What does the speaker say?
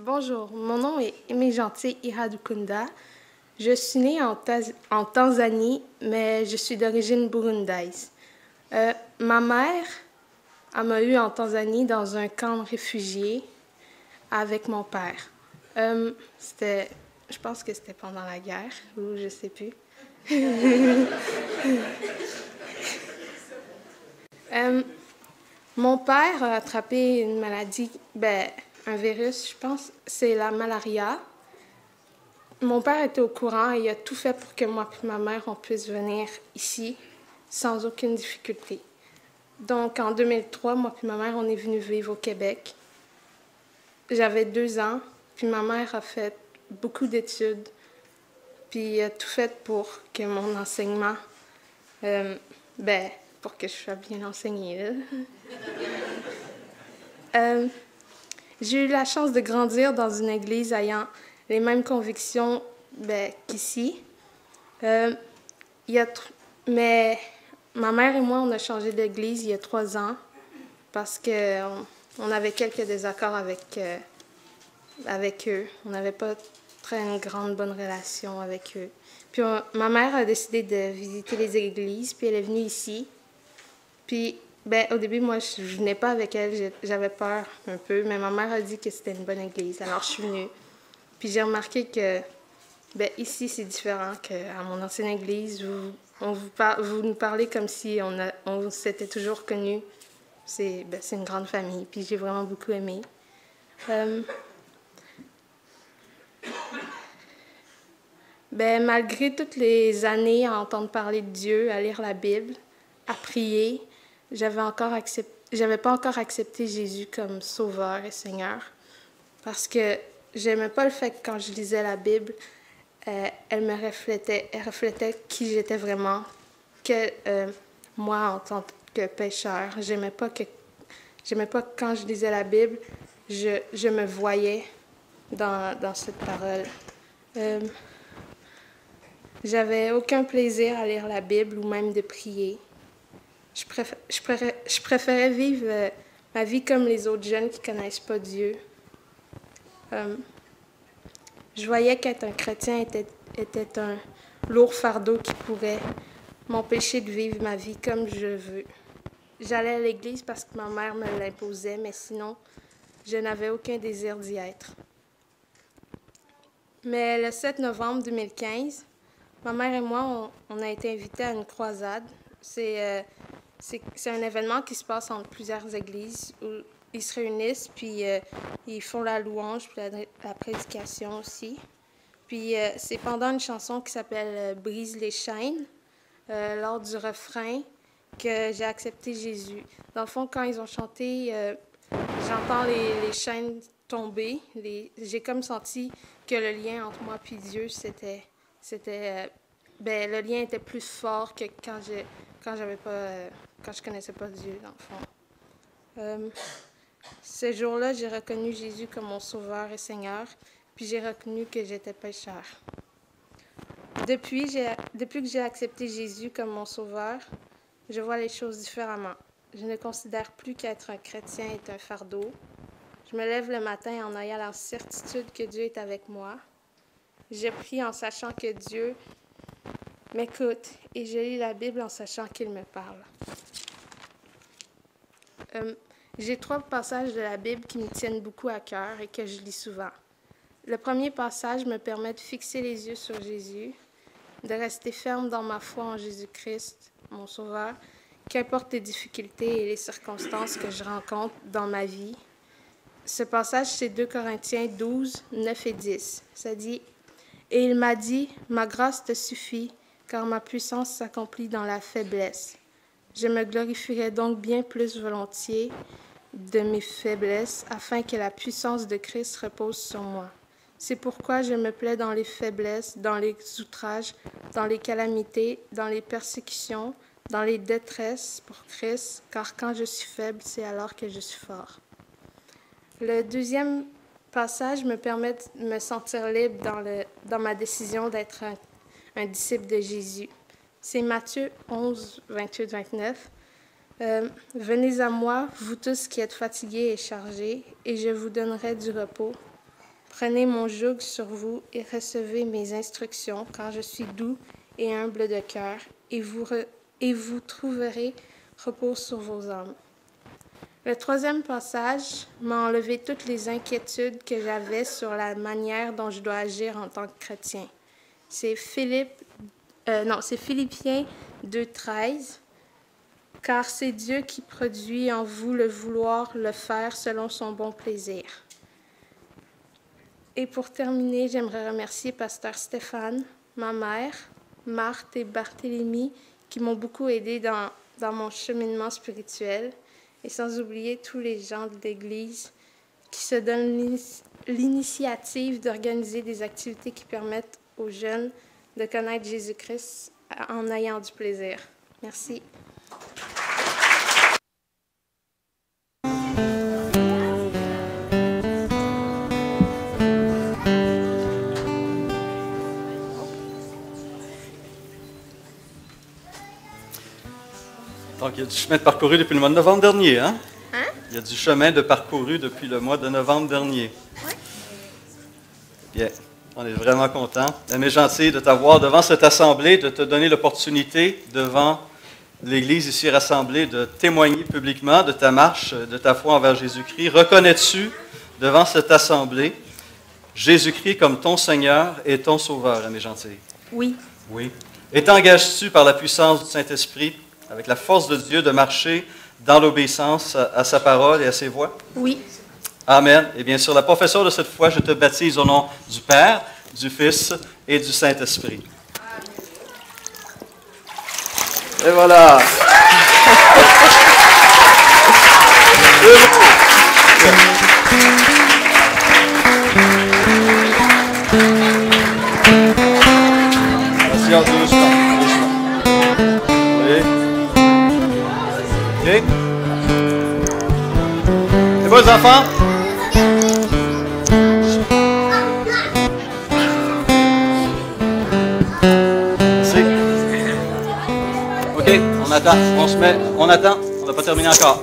Bonjour, mon nom est Aimé Gentil Iradukunda. Je suis née en Tanzanie, mais je suis d'origine burundaise. Ma mère m'a eu en Tanzanie dans un camp de réfugiés avec mon père. Je pense que c'était pendant la guerre, ou je sais plus. Mon père a attrapé une maladie, un virus, je pense, c'est la malaria. Mon père était au courant et il a tout fait pour que moi et ma mère on puisse venir ici sans aucune difficulté. Donc en 2003, moi et ma mère, on est venus vivre au Québec. J'avais 2 ans, puis ma mère a fait beaucoup d'études, puis a tout fait pour que mon enseignement, pour que je sois bien enseignée. J'ai eu la chance de grandir dans une église ayant les mêmes convictions qu'ici. Mais ma mère et moi, on a changé d'église il y a 3 ans parce qu'on avait quelques désaccords avec eux. On n'avait pas une bonne relation avec eux. Puis ma mère a décidé de visiter les églises, puis elle est venue ici. Puis au début, moi, je venais pas avec elle, j'avais peur un peu, mais ma mère a dit que c'était une bonne église, alors je suis venue. Puis j'ai remarqué que ici, c'est différent qu'à mon ancienne église, vous nous parlez comme si on s'était toujours connus. C'est une grande famille, puis j'ai vraiment beaucoup aimé. Malgré toutes les années à entendre parler de Dieu, à lire la Bible, à prier, j'avais pas encore accepté Jésus comme Sauveur et Seigneur, parce que j'aimais pas le fait que quand je lisais la Bible, elle reflétait qui j'étais vraiment, moi en tant que pécheur. J'aimais pas que quand je lisais la Bible, je me voyais dans cette parole. J'avais aucun plaisir à lire la Bible ou même de prier. Je préférais vivre ma vie comme les autres jeunes qui ne connaissent pas Dieu. Je voyais qu'être un chrétien était un lourd fardeau qui pourrait m'empêcher de vivre ma vie comme je veux. J'allais à l'église parce que ma mère me l'imposait, mais sinon, je n'avais aucun désir d'y être. Mais le 7 novembre 2015, ma mère et moi, on a été invités à une croisade. C'est un événement qui se passe entre plusieurs églises où ils se réunissent, puis ils font la louange, puis la prédication aussi. Puis c'est pendant une chanson qui s'appelle « Brise les chaînes », lors du refrain, que j'ai accepté Jésus. Dans le fond, quand ils ont chanté, j'entends les chaînes tomber. J'ai comme senti que le lien entre moi et Dieu, le lien était plus fort que quand je connaissais pas Dieu, dans le fond. Ce jour-là, j'ai reconnu Jésus comme mon Sauveur et Seigneur, puis j'ai reconnu que j'étais pécheur. Depuis que j'ai accepté Jésus comme mon Sauveur, je vois les choses différemment. Je ne considère plus qu'être un chrétien est un fardeau. Je me lève le matin en ayant la certitude que Dieu est avec moi. Je prie en sachant que Dieu m'écoute et je lis la Bible en sachant qu'il me parle. J'ai 3 passages de la Bible qui me tiennent beaucoup à cœur et que je lis souvent. Le premier passage me permet de fixer les yeux sur Jésus, de rester ferme dans ma foi en Jésus-Christ, mon Sauveur, qu'importe les difficultés et les circonstances que je rencontre dans ma vie. Ce passage, c'est 2 Corinthiens 12, 9 et 10. Ça dit « Et il m'a dit, ma grâce te suffit, car ma puissance s'accomplit dans la faiblesse. Je me glorifierai donc bien plus volontiers de mes faiblesses, afin que la puissance de Christ repose sur moi. C'est pourquoi je me plais dans les faiblesses, dans les outrages, dans les calamités, dans les persécutions, dans les détresses pour Christ, car quand je suis faible, c'est alors que je suis fort. » Le deuxième passage me permet de me sentir libre dans ma décision d'être un disciple de Jésus. C'est Matthieu 11, 28-29. Venez à moi, vous tous qui êtes fatigués et chargés, et je vous donnerai du repos. Prenez mon joug sur vous et recevez mes instructions, car je suis doux et humble de cœur, et vous trouverez repos sur vos âmes. Le troisième passage m'a enlevé toutes les inquiétudes que j'avais sur la manière dont je dois agir en tant que chrétien. C'est Philippiens 2,13. Car c'est Dieu qui produit en vous le vouloir le faire selon son bon plaisir. Et pour terminer, j'aimerais remercier Pasteur Stéphane, ma mère, Marthe et Barthélemy, qui m'ont beaucoup aidé dans mon cheminement spirituel, et sans oublier tous les gens de l'Église qui se donnent l'initiative d'organiser des activités qui permettent aux jeunes de connaître Jésus-Christ en ayant du plaisir. Merci. Donc, il y a du chemin de parcouru depuis le mois de novembre dernier, hein? Hein? Il y a du chemin de parcouru depuis le mois de novembre dernier. Oui. Bien, on est vraiment contents. Aimé gentil de t'avoir devant cette assemblée, de te donner l'opportunité devant l'Église ici rassemblée de témoigner publiquement de ta marche, de ta foi envers Jésus-Christ. Reconnais-tu devant cette assemblée Jésus-Christ comme ton Seigneur et ton Sauveur, aimé gentil? Oui. Oui. Et t'engages-tu par la puissance du Saint-Esprit, avec la force de Dieu, de marcher dans l'obéissance à sa parole et à ses voies? Oui. Amen. Et bien sûr, la profession de cette foi, je te baptise au nom du Père, du Fils et du Saint-Esprit. Et voilà. Attention, doucement. Oui. OK. C'est bon, les enfants? Merci. OK, on attend. On attend. On n'a pas terminé encore.